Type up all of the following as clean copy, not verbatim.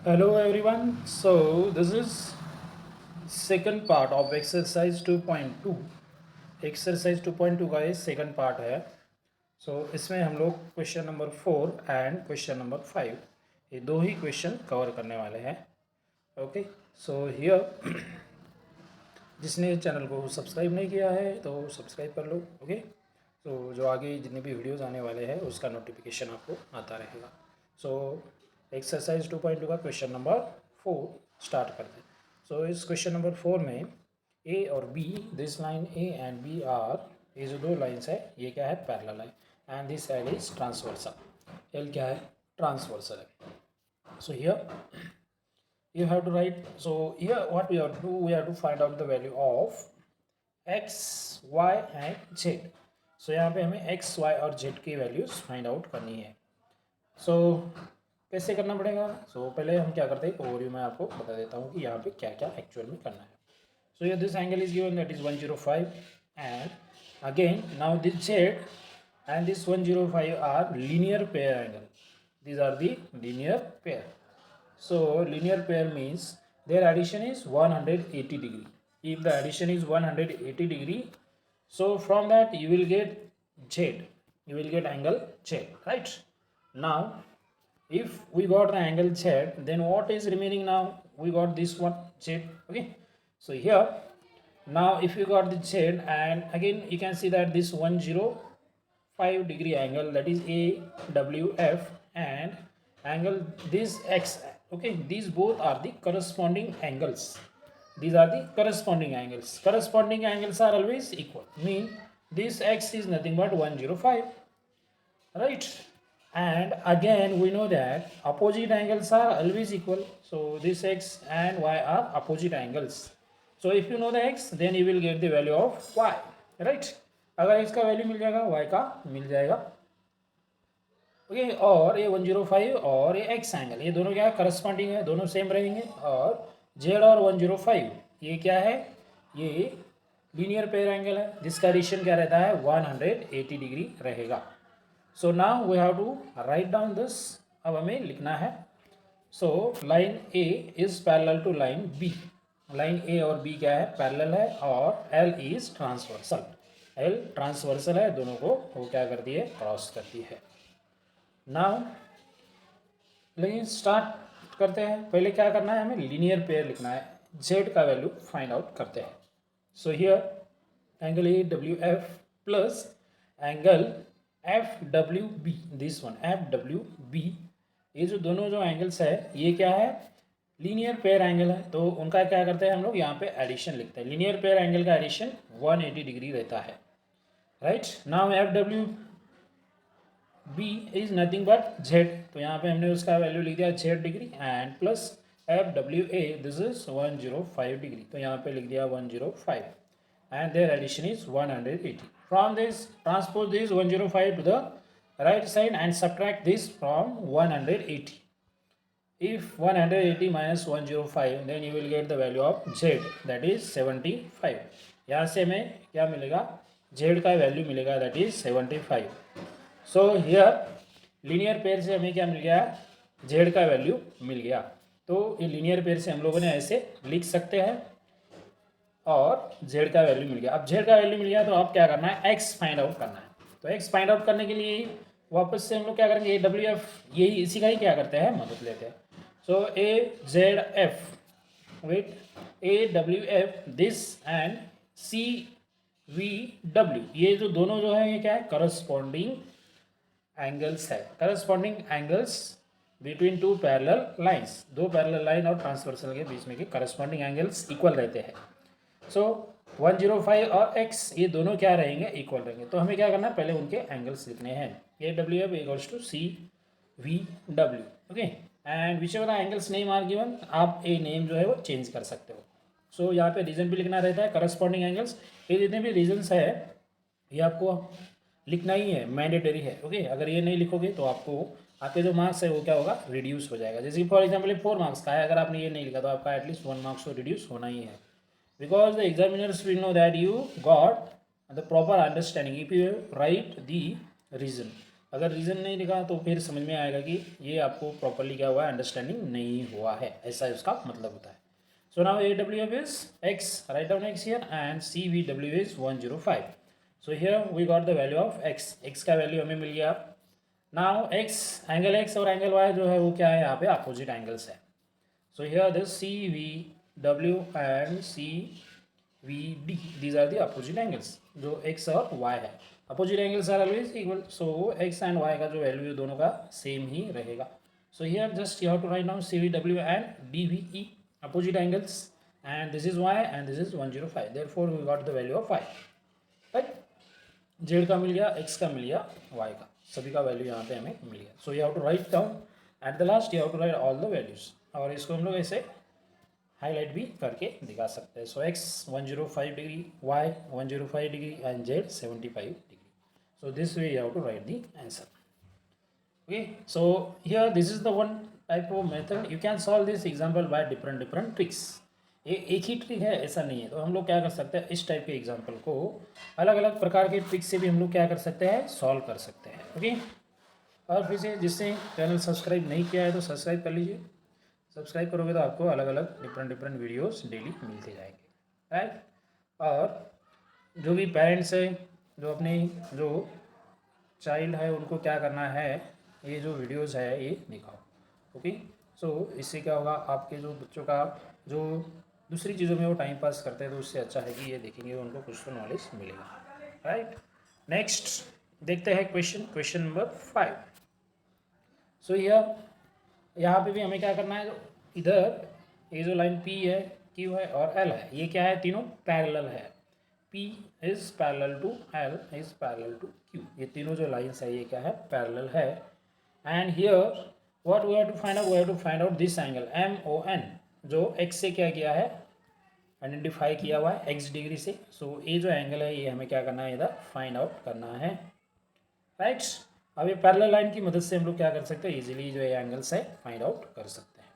Hello everyone. So this is second part of exercise 2.2. Exercise 2.2 का ये second part है. सो इसमें हम लोग question number 4 and question number 5 ये दो ही क्वेश्चन कवर करने वाले हैं. ओके. सो हियर जिसने चैनल को सब्सक्राइब नहीं किया है तो सब्सक्राइब कर लो. ओके. तो जो आगे जितने भी वीडियोस आने वाले हैं उसका नोटिफिकेशन आपको आता रहेगा. सो एक्सरसाइज 2.2 का क्वेश्चन नंबर 4 स्टार्ट करते हैं. सो इस क्वेश्चन नंबर 4 में ए और B, this line A and B are, ये जो दो लाइन्स है ये क्या है, पैरेलल है. And this L is transversal. L क्या है, ट्रांसवर्सल है. So here you have to write. So here what we have to do, we have to find out the value of x, y and z. So यहाँ पे हमें x, y और z की values find out करनी है. सो कैसे करना पड़ेगा. सो पहले हम क्या करते हैं, ओवरव्यू में आपको बता देता हूँ कि यहाँ पे क्या क्या एक्चुअल में करना है. सो ये this angle is given, that is 105, and again now this z and this 105 are linear pair angle. These are the linear pair. So linear pair means their addition is 180 degree. If the addition is 180 degree, so from that you will get z, you will get angle z, right? Now if we got the angle z, then what is remaining now, we got this one z. Okay. So here now if you got the z, and again you can see that this 105 degree angle, that is AWF, and angle this x. Okay, these both are the corresponding angles. These are the corresponding angles. Corresponding angles are always equal, mean this x is nothing but 105, right? And again we know that opposite angles are always equal. So this x and y are opposite angles. So if you know the x, then you will get the value of y, right? अगर x का value मिल जाएगा, y का मिल जाएगा. Okay. और ये 105 और ये x angle, ये दोनों क्या है, करस्पॉन्डिंग है, दोनों सेम रहेंगे. और z और 105 ये क्या है, ये लीनियर पेयर एंगल है जिसका एडिशन क्या रहता है, 180 डिग्री रहेगा. So now we have to write down this. अब हमें लिखना है. So line A is parallel to line B. Line A और बी क्या है, पैरेलल है, और L is transversal. L transversal है, दोनों को वो क्या करती है, क्रॉस करती है. नाउ लेकिन स्टार्ट करते हैं. पहले क्या करना है, हमें लीनियर पेयर लिखना है. z का वैल्यू फाइंड आउट करते हैं. So here angle A W F plus angle F W B, this one F W B, ये जो दोनों जो एंगल्स है ये क्या है, लीनियर पेयर एंगल है. तो उनका क्या करते हैं हम लोग, यहाँ पे एडिशन लिखते हैं. लीनियर पेयर एंगल का एडिशन 180 डिग्री रहता है, right? Now F W B is nothing but z. तो यहाँ पे हमने उसका वैल्यू लिख दिया z degree, and plus F W A, this is 105 degree. तो यहाँ पे लिख दिया 105, and their addition is 180. From this transpose this 105 to the right side and subtract this from 180. If 180 minus 105, then you will get the value of z, that is 75. यहाँ से हमें क्या मिलेगा, z का वैल्यू मिलेगा, that is 75. So here linear pair से हमें क्या मिल गया, z का वैल्यू मिल गया. तो ये लीनियर पेयर से हम लोगों ने ऐसे लिख सकते हैं, और z का वैल्यू मिल गया. अब z का वैल्यू मिल गया तो अब क्या करना है, x फाइंड आउट करना है. तो x फाइंड आउट करने के लिए वापस से हम लोग क्या करेंगे, AWF, यही इसी का ही क्या करते हैं, मदद लेते हैं. So AZF, wait, AWF this and CVW, ये जो दोनों जो है ये क्या है, करस्पॉन्डिंग एंगल्स है. Corresponding angles between two parallel lines, दो पैरेलल लाइन और ट्रांसवर्सल के बीच में के करस्पॉन्डिंग एंगल्स इक्वल रहते हैं. सो 105 और x ये दोनों क्या रहेंगे, इक्वल रहेंगे. तो हमें क्या करना है, पहले उनके एंगल्स लिखने हैं. AWF equals to CVW. Okay. And whichever the angles name are given, आप ए नेम जो है वो चेंज कर सकते हो. सो यहाँ पे रीजन भी लिखना रहता है, करस्पॉन्डिंग एंगल्स. ये जितने भी रीजन्स है ये आपको लिखना ही है, मैंडेटरी है. ओके. अगर ये नहीं लिखोगे तो आपको आपके जो मार्क्स है वो क्या होगा, रिड्यूस हो जाएगा. जैसे कि फॉर एग्जाम्पल 4 मार्क्स का है, अगर आपने ये नहीं लिखा तो आपका एटलीस्ट 1 मार्क्स तो रिड्यूस होना ही है. Because the examiners will know that you got the proper understanding if you write the reason. अगर रीज़न नहीं लिखा तो फिर समझ में आएगा कि ये आपको प्रॉपरली क्या हुआ है, अंडरस्टैंडिंग नहीं हुआ है, ऐसा उसका मतलब होता है। So now AWF is x, write down x here, and CVW is 105. So here we got the value of x, x का वैल्यू हमें मिल गया। नाउ x, एंगल x और एंगल y जो है वो क्या है, यहाँ पे अपोजिट एंगल्स है। So here this CVW and CVD, these are the opposite angles, जो x और y है। Opposite angles are always equal, so x and y का जो वैल्यू है दोनों का सेम ही रहेगा। So here just you have to write down CVW and DVE, opposite angles, and this is y and this is 105, therefore we got the value of y, right? z का मिल गया, x का मिल गया, y का, सभी का value यहाँ पे हमें मिल गया। So you have to write down at the last, you have to write all the values, और इसको हम लोग ऐसे हाईलाइट भी करके दिखा सकते हैं। So x 105 degree, y 105 degree and z 75 degree. So this way you have to write the answer. Okay, so here this is the one type of method you can solve this example by different tricks. एक ही trick है ऐसा नहीं है, तो हम लोग क्या कर सकते हैं, इस टाइप के एग्जाम्पल को अलग अलग प्रकार के ट्रिक से भी हम लोग क्या कर सकते हैं, सॉल्व कर सकते हैं। ओके, और फिर से जिससे चैनल सब्सक्राइब नहीं किया है तो सब्सक्राइब कर लीजिए। सब्सक्राइब करोगे तो आपको अलग अलग डिफरेंट वीडियोस डेली मिलते जाएंगे, राइट? और जो भी पेरेंट्स है, जो अपने जो चाइल्ड है, उनको क्या करना है, ये जो वीडियोस है ये दिखाओ। ओके, सो इससे क्या होगा, आपके जो बच्चों का जो दूसरी चीज़ों में वो टाइम पास करते हैं, तो उससे अच्छा है कि ये देखेंगे, उनको कुछ तो नॉलेज मिलेगा, राइट? नेक्स्ट देखते हैं क्वेश्चन नंबर 5। सो यहाँ पे भी हमें क्या करना है, इधर ये जो लाइन P है, Q है और L है, ये क्या है, तीनों पैरेलल है। P is parallel to L is parallel to Q, ये तीनों जो लाइन्स है ये क्या है, पैरेलल है। And here what we have to find out, we have to find out this angle MON, जो x से क्या किया है, आइडेंटिफाई किया हुआ है x डिग्री से। सो ये जो एंगल है ये हमें क्या करना है, इधर फाइंड आउट करना है, राइट? अब ये पैरेलल लाइन की मदद से हम लोग क्या कर सकते हैं, इजीली जो ये एंगल्स है फाइंड आउट कर सकते हैं।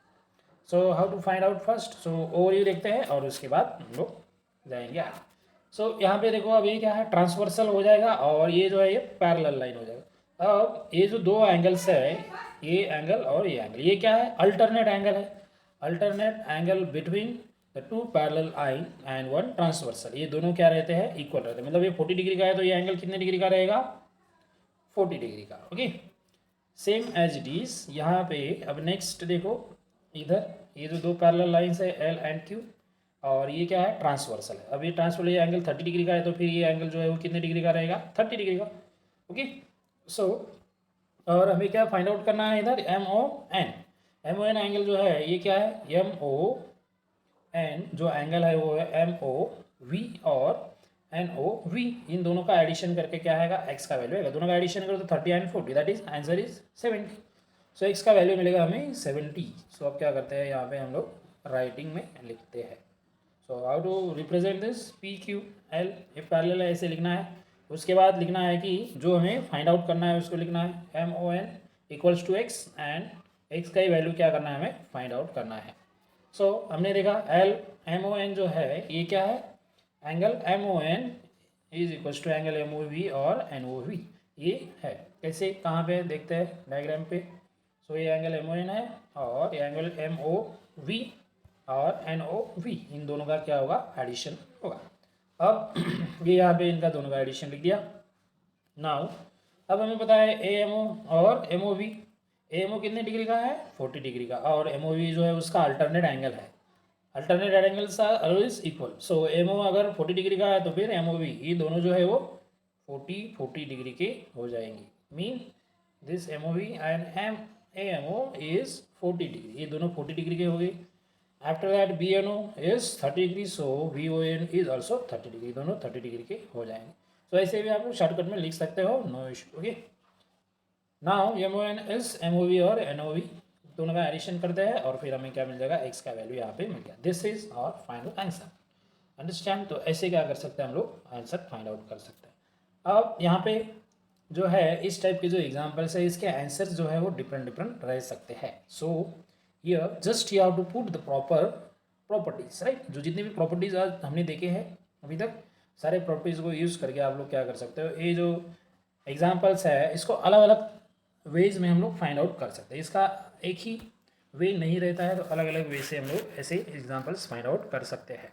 So how to find out first, so overview देखते हैं और उसके बाद हम लोग जाएंगे आगे। सो यहाँ पे देखो, अब ये क्या है, ट्रांसवर्सल हो जाएगा और ये जो है ये पैरेलल लाइन हो जाएगा। अब ये जो दो एंगल्स है, ये एंगल और ये एंगल, ये क्या है, अल्टरनेट एंगल है, alternate angle between the two parallel line and one transversal. ये दोनों क्या रहते हैं, इक्वल रहते हैं, मतलब ये 40 डिग्री का है तो ये एंगल कितने डिग्री का रहेगा, 40 डिग्री का। Okay, same as it is यहाँ पे। अब नेक्स्ट देखो, इधर ये जो दो पैरेलल लाइन्स है L एंड Q, और ये क्या है, ट्रांसवर्सल है। अब ये ट्रांसवर्सल, ये एंगल 30 डिग्री का है तो फिर ये एंगल जो है वो कितने डिग्री का रहेगा, 30 डिग्री का। ओके, सो और हमें क्या फाइंड आउट करना है इधर, MON एंगल जो है ये क्या है, MON जो एंगल है वो है MOV और NOV, इन दोनों का एडिशन करके क्या आएगा, x का वैल्यू आएगा। दोनों का एडिशन करो तो 30 and 40, that is answer is 70। So x का वैल्यू मिलेगा हमें 70। सो अब क्या करते हैं, यहाँ पे हम लोग राइटिंग में लिखते हैं। So how to represent this, PQL, ये पैरेलल है, ऐसे लिखना है। उसके बाद लिखना है कि जो हमें फाइंड आउट करना है उसको लिखना है MON equals to x, and x का ही वैल्यू क्या करना है, हमें फाइंड आउट करना है। सो हमने देखा MON जो है ये क्या है, angle MON is equals to angle MOV और NOV, ये है। कैसे, कहाँ पे देखते हैं डायग्राम पे। सो ये एंगल MON है और ये एंगल MOV और NOV, इन दोनों का क्या होगा, एडिशन होगा। अब ये यहाँ पे इनका दोनों का एडिशन लिख दिया। नाउ अब हमें पता है AMO और MOV, AMO कितने डिग्री का है, 40 डिग्री का, और MOV जो है उसका अल्टरनेट एंगल है। Alternate angles are always equal. So MO अगर 40 डिग्री का है तो फिर MOV, ये दोनों जो है वो 40 डिग्री के हो जाएंगे। Mean this MOV and AMO is 40 degree, ये दोनों 40 डिग्री के हो गए। After that BNO is 30 degree, so VON is also 30 degree, दोनों 30 डिग्री के हो जाएंगे। सो ऐसे भी आप लोग शॉर्टकट में लिख सकते हो, no issue. Okay, now MON is MOV और NOV, दोनों का एडिशन करते हैं और फिर हमें क्या मिल जाएगा, x का वैल्यू यहाँ पे मिल गया। This is our final answer, understand? तो ऐसे क्या कर सकते हैं हम लोग, आंसर फाइंड आउट कर सकते हैं। अब यहाँ पे जो है इस टाइप के जो एग्जाम्पल्स है, इसके आंसर्स जो है वो डिफरेंट रह सकते हैं। So here just you have to put the proper properties, right? जो जितने भी प्रॉपर्टीज आज हमने देखे हैं अभी तक, सारे प्रॉपर्टीज को यूज़ करके आप लोग क्या कर सकते हो, ये जो एग्जाम्पल्स है, इसको अलग अलग वेज में हम लोग फाइंड आउट कर सकते हैं। इसका एक ही वे नहीं रहता है, तो अलग अलग वे से हम लोग ऐसे एग्जाम्पल्स फाइंड आउट कर सकते हैं।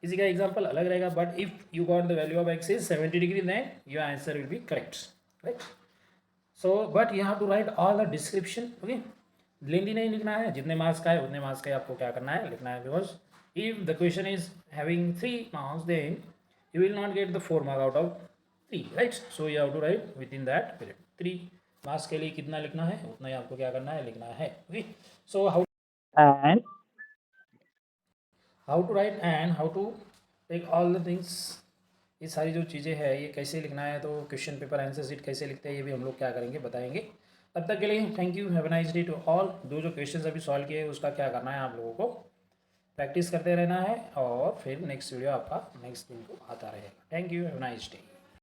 इसी का एग्जाम्पल अलग रहेगा, but if you got the value of X is 70 degree then your answer will be correct, right. So but you have to write all the description, okay. Lengthy नहीं लिखना है, जितने मार्क्स का है उतने मार्क्स का आपको क्या करना है, लिखना है। Because if the question is having 3 marks then you will not get the 4 mark out of 3, right? So you have to write within that period 3 marks के लिए कितना लिखना है उतना ही आपको क्या करना है, लिखना है, okay. So how to write and how to take all the things, ये सारी जो चीज़ें हैं ये कैसे लिखना है, तो क्वेश्चन पेपर आंसर शीट कैसे लिखते हैं ये भी हम लोग क्या करेंगे, बताएंगे। तब तक के लिए thank you, have a nice day to all. जो क्वेश्चन अभी सॉल्व किए उसका क्या करना है, आप लोगों को प्रैक्टिस करते रहना है, और फिर नेक्स्ट वीडियो आपका नेक्स्ट दिन को आता रहेगा। Thank you, have a nice day.